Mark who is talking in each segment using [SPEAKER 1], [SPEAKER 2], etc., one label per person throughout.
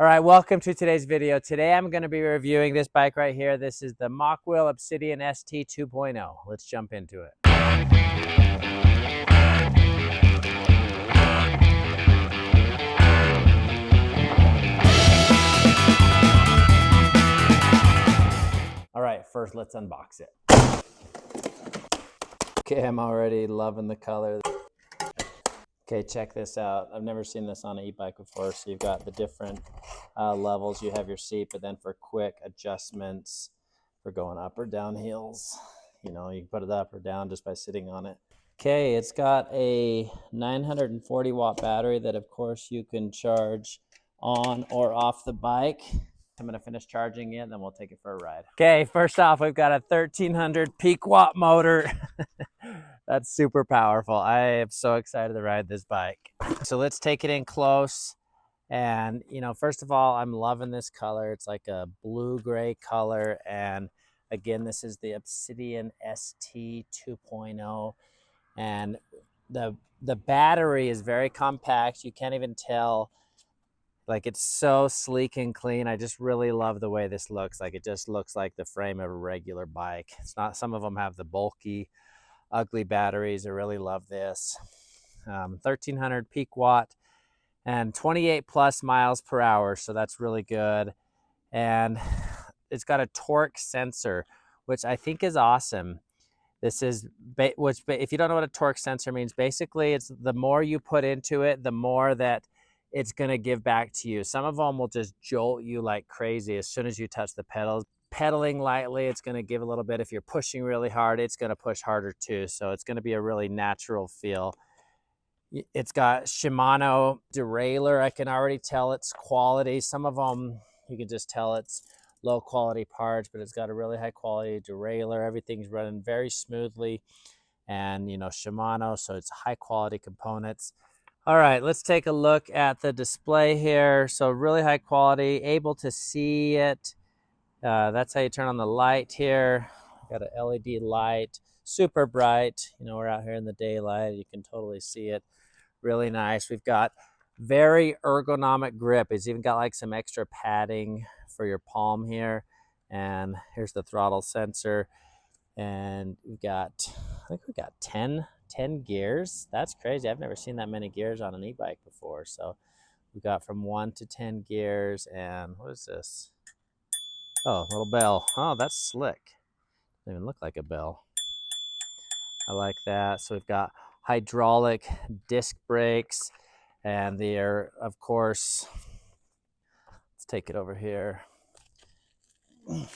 [SPEAKER 1] All right, welcome to today's video. Today I'm going to be reviewing this bike right here. This is the Mokwheel Obsidian ST 2.0. Let's jump into it. All right, first let's unbox it. Okay, I'm already loving the color. Okay, check this out. I've never seen this on an e-bike before. So you've got the different levels. You have your seat, but then for quick adjustments for going up or down hills, you know, you can put it up or down just by sitting on it. Okay, it's got a 940 watt battery that of course you can charge on or off the bike. I'm gonna finish charging it, and then we'll take it for a ride. Okay, first off, we've got a 1300 peak watt motor. That's super powerful. I am so excited to ride this bike. So let's take it in close. And, you know, first of all, I'm loving this color. It's like a blue-gray color. And again, this is the Obsidian ST 2.0. And the battery is very compact. You can't even tell. Like, it's so sleek and clean. I just really love the way this looks. Like, it just looks like the frame of a regular bike. It's not, some of them have the bulky, ugly batteries. I really love this. 1300 peak watt and 28 plus miles per hour. So that's really good. And it's got a torque sensor, which I think is awesome. This is, if you don't know what a torque sensor means, basically it's the more you put into it, the more that it's going to give back to you. Some of them will just jolt you like crazy as soon as you touch the pedals. Pedaling lightly, it's going to give a little bit. If you're pushing really hard, it's going to push harder too. So it's going to be a really natural feel. It's got Shimano derailleur. I can already tell its quality. Some of them, you can just tell it's low quality parts, but it's got a really high quality derailleur. Everything's running very smoothly. And, you know, Shimano, so it's high quality components. All right, let's take a look at the display here. So really high quality, able to see it. That's how you turn on the light here. Got an LED light, super bright. You know, we're out here in the daylight. You can totally see it. Really nice. We've got very ergonomic grip. It's even got like some extra padding for your palm here. And here's the throttle sensor. And we've got, I think we got 10 gears. That's crazy. I've never seen that many gears on an e-bike before. So we've got from 1 to 10 gears. And what is this? Oh, little bell. Oh, that's slick. Doesn't even look like a bell. I like that. So we've got hydraulic disc brakes, and they're, of course, let's take it over here. You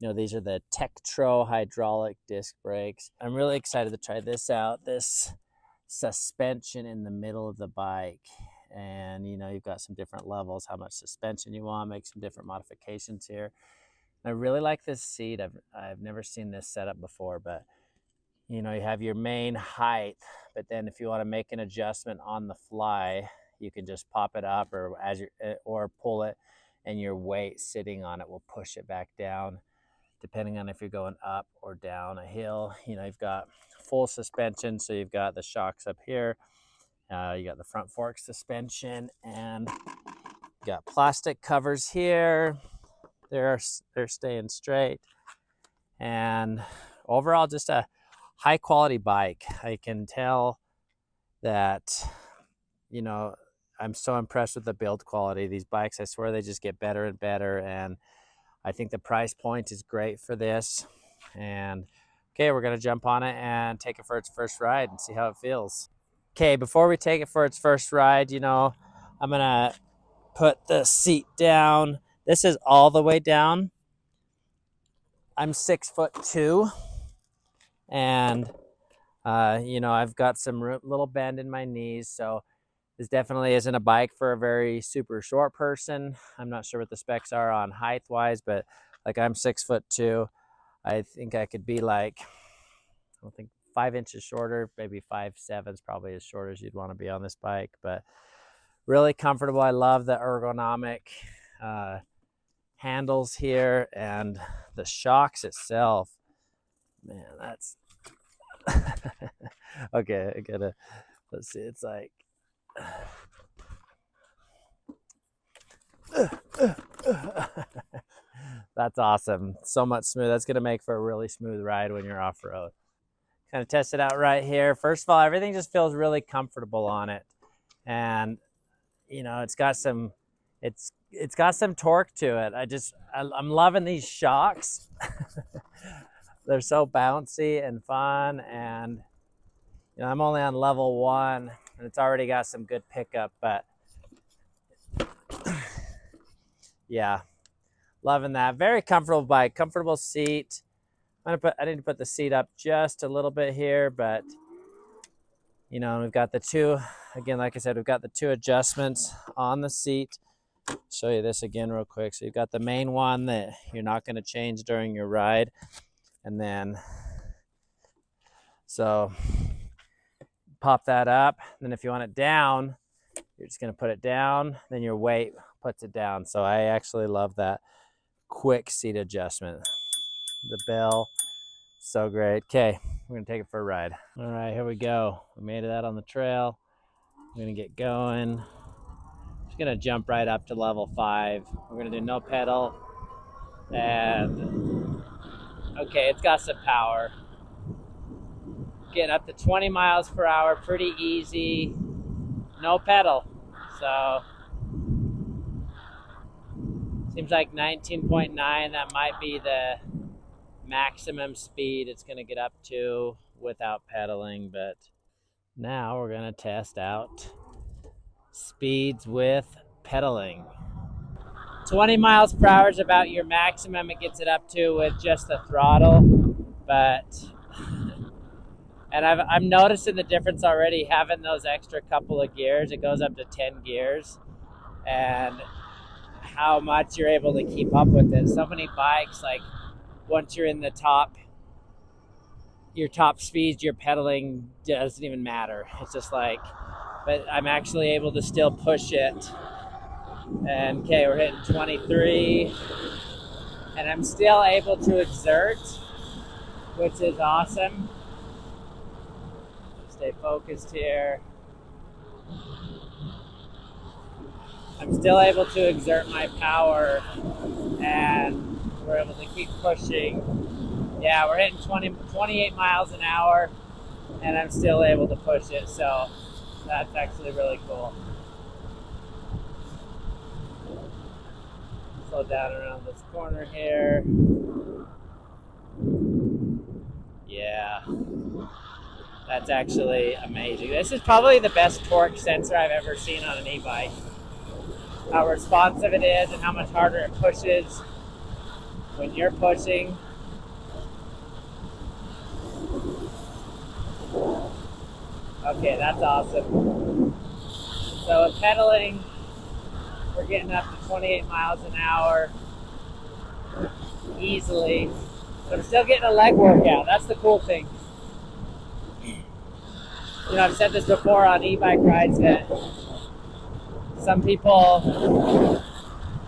[SPEAKER 1] know, these are the Tektro hydraulic disc brakes. I'm really excited to try this out. This suspension in the middle of the bike. And, you know, you've got some different levels, how much suspension you want, make some different modifications here. I really like this seat. I've never seen this setup before, but you know, you have your main height, but then if you want to make an adjustment on the fly, you can just pop it up or pull it, and your weight sitting on it will push it back down, depending on if you're going up or down a hill. You know, you've got full suspension, so you've got the shocks up here. You got the front fork suspension, and you got plastic covers here. They're staying straight, and overall just a high quality bike. I can tell that, you know, I'm so impressed with the build quality. These bikes, I swear they just get better and better, and I think the price point is great for this. And okay, we're gonna jump on it and take it for its first ride and see how it feels. Okay, before we take it for its first ride, you know, I'm gonna put the seat down. This is all the way down. I'm 6'2", and you know, I've got some little bend in my knees, so this definitely isn't a bike for a very super short person. I'm not sure what the specs are on height wise, but like, I'm 6'2". I think I could be like, I don't think 5 inches shorter, maybe 5'7" is probably as short as you'd want to be on this bike, but really comfortable. I love the ergonomic handles here, and the shocks itself, man, that's okay. I gotta, let's see, it's like That's awesome. So much smooth. That's going to make for a really smooth ride when you're off-road. Kind of test it out right here. First of all, everything just feels really comfortable on it. And, you know, it's got some torque to it. I'm loving these shocks. They're so bouncy and fun. And, you know, I'm only on level 1 and it's already got some good pickup, but yeah, loving that. Very comfortable bike, comfortable seat. I need to put the seat up just a little bit here, but you know, we've got the two, again, like I said, we've got the 2 adjustments on the seat. Show you this again real quick. So you've got the main one that you're not going to change during your ride. And then, so pop that up. Then if you want it down, you're just going to put it down. Then your weight puts it down. So I actually love that quick seat adjustment. The bell, so great. Okay, we're going to take it for a ride. All right, here we go. We made it out on the trail. We're going to get going. Just going to jump right up to level 5. We're going to do no pedal. And okay, it's got some power. Getting up to 20 miles per hour, pretty easy. No pedal. So seems like 19.9, that might be the maximum speed it's going to get up to without pedaling. But now we're going to test out speeds with pedaling. 20 miles per hour is about your maximum it gets it up to with just the throttle. But and I'm noticing the difference already having those extra couple of gears. It goes up to 10 gears, and how much you're able to keep up with it. So many bikes, like once you're in your top speeds, your pedaling doesn't even matter. It's just like, but I'm actually able to still push it. And okay, we're hitting 23, and I'm still able to exert, which is awesome. Stay focused here. I'm still able to exert my power, and we're able to keep pushing. Yeah, we're hitting 28 miles an hour, and I'm still able to push it, so that's actually really cool. Slow down around this corner here. Yeah, that's actually amazing. This is probably the best torque sensor I've ever seen on an e-bike. How responsive it is and how much harder it pushes when you're pushing. Okay, that's awesome. So with pedaling, we're getting up to 28 miles an hour easily. But I'm still getting a leg workout. That's the cool thing. You know, I've said this before on e-bike rides that some people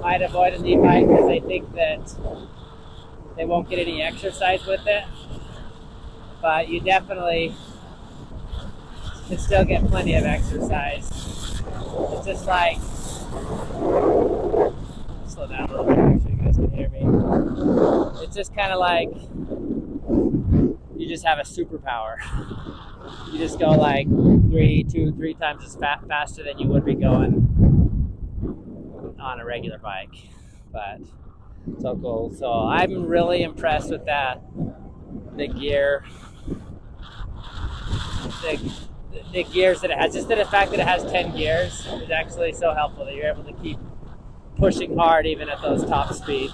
[SPEAKER 1] might avoid an e-bike because they think that they won't get any exercise with it. But you definitely can still get plenty of exercise. It's just like, slow down a little bit so you guys can hear me. It's just kind of like you just have a superpower. You just go like two, three times as faster than you would be going on a regular bike. But so cool. So I'm really impressed with that. The gear, the gears that it has. Just the fact that it has 10 gears is actually so helpful that you're able to keep pushing hard even at those top speeds.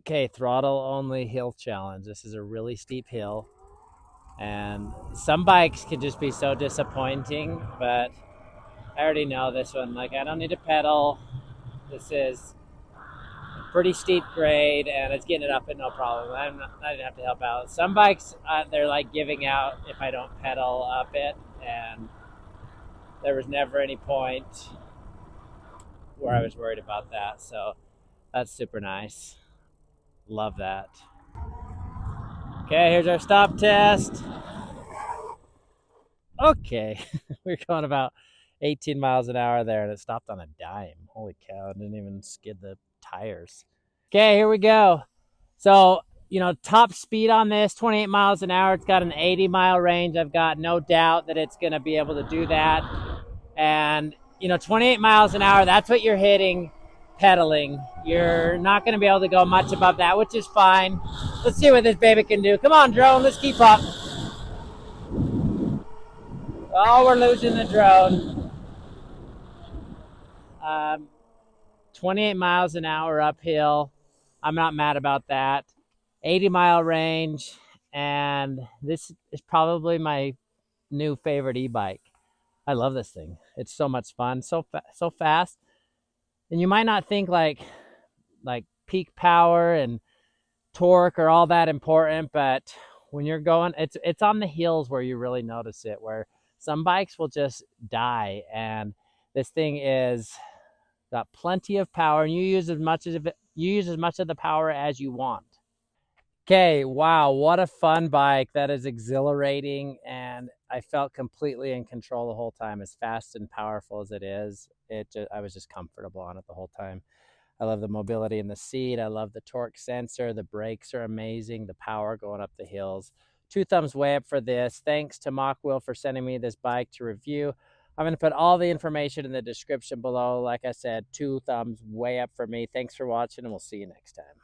[SPEAKER 1] Okay, throttle only hill challenge. This is a really steep hill, and some bikes can just be so disappointing, but I already know this one. Like, I don't need to pedal. This is pretty steep grade, and it's getting it up at no problem. I didn't have to help out. Some bikes, they're like giving out if I don't pedal up it, and there was never any point where I was worried about that. So that's super nice. Love that. Okay, here's our stop test. Okay, we're going about 18 miles an hour there, and it stopped on a dime. Holy cow, it didn't even skid the tires. Okay, here we go. So, top speed on this, 28 miles an hour. It's got an 80-mile range. I've got no doubt that it's going to be able to do that. And, 28 miles an hour, that's what you're hitting pedaling. You're not going to be able to go much above that, which is fine. Let's see what this baby can do. Come on, drone, let's keep up. Oh, we're losing the drone. 28 miles an hour uphill. I'm not mad about that. 80-mile range, and this is probably my new favorite e-bike. I love this thing. It's so much fun, so fast. And you might not think like peak power and torque are all that important, but when you're going, it's on the hills where you really notice it, where some bikes will just die, and this thing is got plenty of power, and you use as much of the power as you want. Okay, wow, what a fun bike. That is exhilarating, and I felt completely in control the whole time. As fast and powerful as it is, I was just comfortable on it the whole time. I love the mobility in the seat. I love the torque sensor. The brakes are amazing. The power going up the hills. 2 thumbs way up for this. Thanks to Mokwheel for sending me this bike to review. I'm going to put all the information in the description below. Like I said, 2 thumbs way up for me. Thanks for watching, and we'll see you next time.